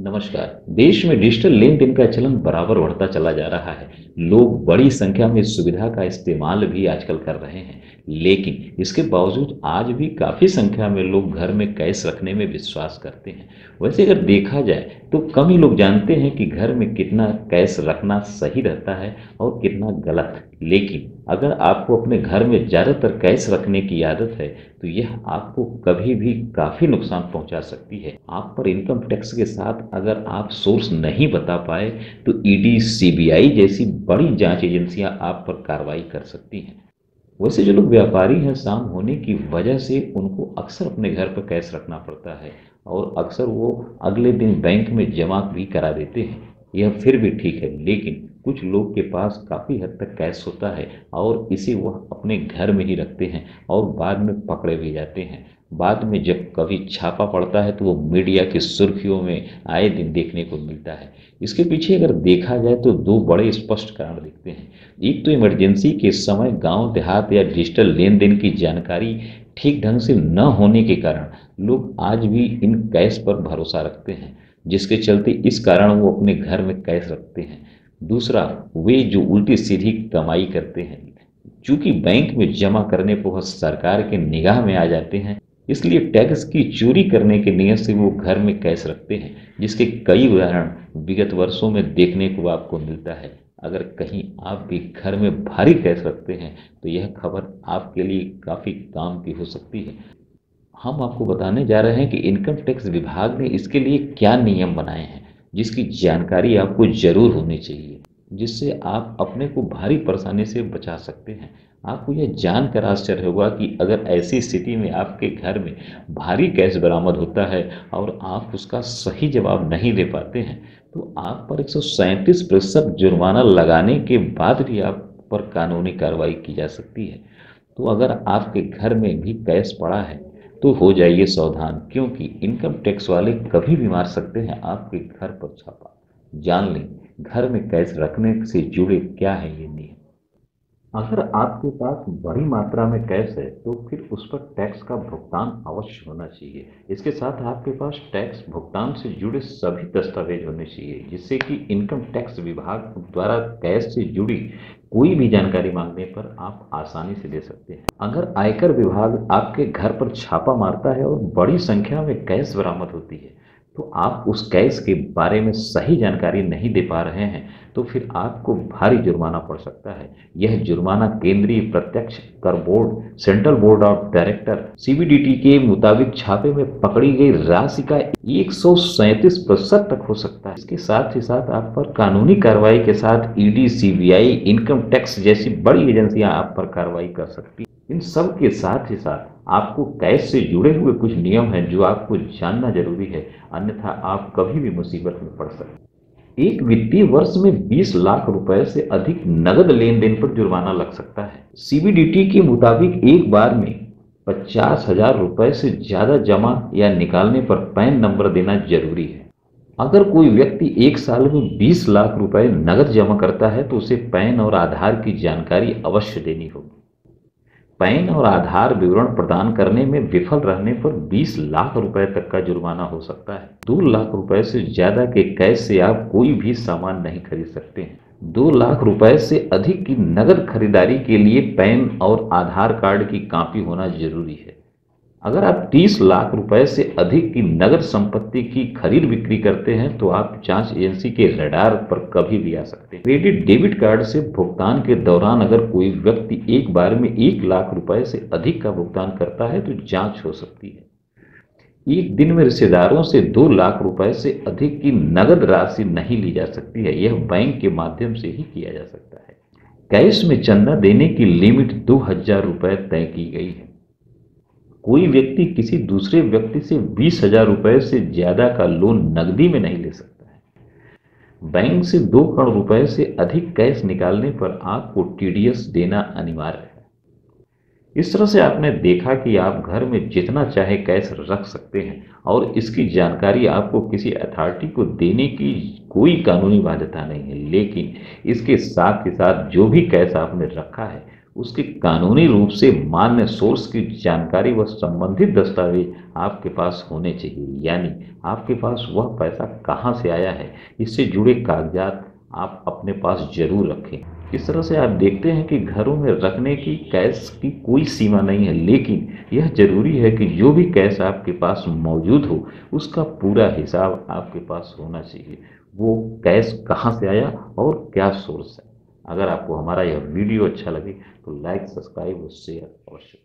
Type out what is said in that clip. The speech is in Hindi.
नमस्कार। देश में डिजिटल लेन-देन का चलन बराबर बढ़ता चला जा रहा है। लोग बड़ी संख्या में इस सुविधा का इस्तेमाल भी आजकल कर रहे हैं। लेकिन इसके बावजूद आज भी काफ़ी संख्या में लोग घर में कैश रखने में विश्वास करते हैं। वैसे अगर देखा जाए तो कम ही लोग जानते हैं कि घर में कितना कैश रखना सही रहता है और कितना गलत। लेकिन अगर आपको अपने घर में ज़्यादातर कैश रखने की आदत है तो यह आपको कभी भी काफ़ी नुकसान पहुंचा सकती है। आप पर इनकम टैक्स के साथ अगर आप सोर्स नहीं बता पाए तो ईडी, सीबीआई जैसी बड़ी जांच एजेंसियां आप पर कार्रवाई कर सकती हैं। वैसे जो लोग व्यापारी हैं, शाम होने की वजह से उनको अक्सर अपने घर पर कैश रखना पड़ता है और अक्सर वो अगले दिन बैंक में जमा भी करा देते हैं। यह फिर भी ठीक है, लेकिन कुछ लोग के पास काफ़ी हद तक कैश होता है और इसे वह अपने घर में ही रखते हैं और बाद में पकड़े भी जाते हैं। बाद में जब कभी छापा पड़ता है तो वो मीडिया की सुर्खियों में आए दिन देखने को मिलता है। इसके पीछे अगर देखा जाए तो दो बड़े स्पष्ट कारण दिखते हैं। एक तो इमरजेंसी के समय गांव देहात या डिजिटल लेन देन की जानकारी ठीक ढंग से न होने के कारण लोग आज भी इन कैश पर भरोसा रखते हैं, जिसके चलते इस कारण वो अपने घर में कैश रखते हैं। दूसरा, वे जो उल्टी सीधी कमाई करते हैं, चूंकि बैंक में जमा करने पर वह सरकार के निगाह में आ जाते हैं, इसलिए टैक्स की चोरी करने के नियत से वो घर में कैश रखते हैं, जिसके कई उदाहरण विगत वर्षों में देखने को आपको मिलता है। अगर कहीं आप भी घर में भारी कैश रखते हैं तो यह खबर आपके लिए काफ़ी काम की हो सकती है। हम आपको बताने जा रहे हैं कि इनकम टैक्स विभाग ने इसके लिए क्या नियम बनाए हैं, जिसकी जानकारी आपको ज़रूर होनी चाहिए, जिससे आप अपने को भारी परेशानी से बचा सकते हैं। आपको यह जानकर आश्चर्य होगा कि अगर ऐसी स्थिति में आपके घर में भारी कैश बरामद होता है और आप उसका सही जवाब नहीं दे पाते हैं, तो आप पर 137% जुर्माना लगाने के बाद भी आप पर कानूनी कार्रवाई की जा सकती है। तो अगर आपके घर में भी कैश पड़ा है तो हो जाइए सावधान, क्योंकि इनकम टैक्स वाले कभी भी मार सकते हैं आपके घर पर छापा। जान लें घर में कैश रखने से जुड़े क्या है ये नियम। अगर आपके पास बड़ी मात्रा में कैश है तो फिर उस पर टैक्स का भुगतान अवश्य होना चाहिए। इसके साथ आपके पास टैक्स भुगतान से जुड़े सभी दस्तावेज होने चाहिए, जिससे कि इनकम टैक्स विभाग द्वारा कैश से जुड़ी कोई भी जानकारी मांगने पर आप आसानी से दे सकते हैं। अगर आयकर विभाग आपके घर पर छापा मारता है और बड़ी संख्या में कैश बरामद होती है, तो आप उस कैश के बारे में सही जानकारी नहीं दे पा रहे हैं, तो फिर आपको भारी जुर्माना पड़ सकता है। यह जुर्माना केंद्रीय प्रत्यक्ष कर board, central board of director CBDT के मुताबिक छापे में पकड़ी गई राशि का 137% तक हो सकता है। इसके साथ ही साथ आप पर कानूनी कार्रवाई के साथ ईडी, सीबीआई, इनकम टैक्स जैसी बड़ी एजेंसियां आप पर कार्रवाई कर सकती हैं। इन सब के साथ ही साथ आपको कैश से जुड़े हुए कुछ नियम हैं जो आपको जानना जरूरी है, अन्यथा आप कभी भी मुसीबत में पड़ सकते हैं। एक वित्तीय वर्ष में 20 लाख रुपए से अधिक नगद लेन देन पर जुर्माना लग सकता है। सीबीडीटी के मुताबिक एक बार में 50,000 रुपए से ज्यादा जमा या निकालने पर पैन नंबर देना जरूरी है। अगर कोई व्यक्ति एक साल में 20 लाख रुपए नगद जमा करता है तो उसे पैन और आधार की जानकारी अवश्य देनी होगी। पैन और आधार विवरण प्रदान करने में विफल रहने पर 20 लाख रुपए तक का जुर्माना हो सकता है। 2 लाख रुपए से ज्यादा के कैश से आप कोई भी सामान नहीं खरीद सकते हैं। 2 लाख रुपए से अधिक की नगद खरीदारी के लिए पैन और आधार कार्ड की कॉपी होना जरूरी है। अगर आप 30 लाख रुपए से अधिक की नगद संपत्ति की खरीद बिक्री करते हैं तो आप जांच एजेंसी के रडार पर कभी भी आ सकते हैं। क्रेडिट डेबिट कार्ड से भुगतान के दौरान अगर कोई व्यक्ति एक बार में 1 लाख रुपए से अधिक का भुगतान करता है तो जांच हो सकती है। एक दिन में रिश्तेदारों से 2 लाख रुपए से अधिक की नगद राशि नहीं ली जा सकती है, यह बैंक के माध्यम से ही किया जा सकता है। कैश में चंदा देने की लिमिट 2,000 रुपए तय की गई है। कोई व्यक्ति किसी दूसरे व्यक्ति से 20,000 रुपए से ज्यादा का लोन नकदी में नहीं ले सकता है। बैंक से 2 करोड़ रुपए से अधिक कैश निकालने पर आपको टीडीएस देना अनिवार्य है। इस तरह से आपने देखा कि आप घर में जितना चाहे कैश रख सकते हैं और इसकी जानकारी आपको किसी अथॉरिटी को देने की कोई कानूनी बाध्यता नहीं है, लेकिन इसके साथ ही साथ जो भी कैश आपने रखा है उसके कानूनी रूप से मान्य सोर्स की जानकारी व संबंधित दस्तावेज आपके पास होने चाहिए। यानी आपके पास वह पैसा कहाँ से आया है, इससे जुड़े कागजात आप अपने पास ज़रूर रखें। इस तरह से आप देखते हैं कि घरों में रखने की कैश की कोई सीमा नहीं है, लेकिन यह ज़रूरी है कि जो भी कैश आपके पास मौजूद हो, उसका पूरा हिसाब आपके पास होना चाहिए। वो कैश कहाँ से आया और क्या सोर्स है। अगर आपको हमारा यह वीडियो अच्छा लगे तो लाइक, सब्सक्राइब और शेयर अवश्य।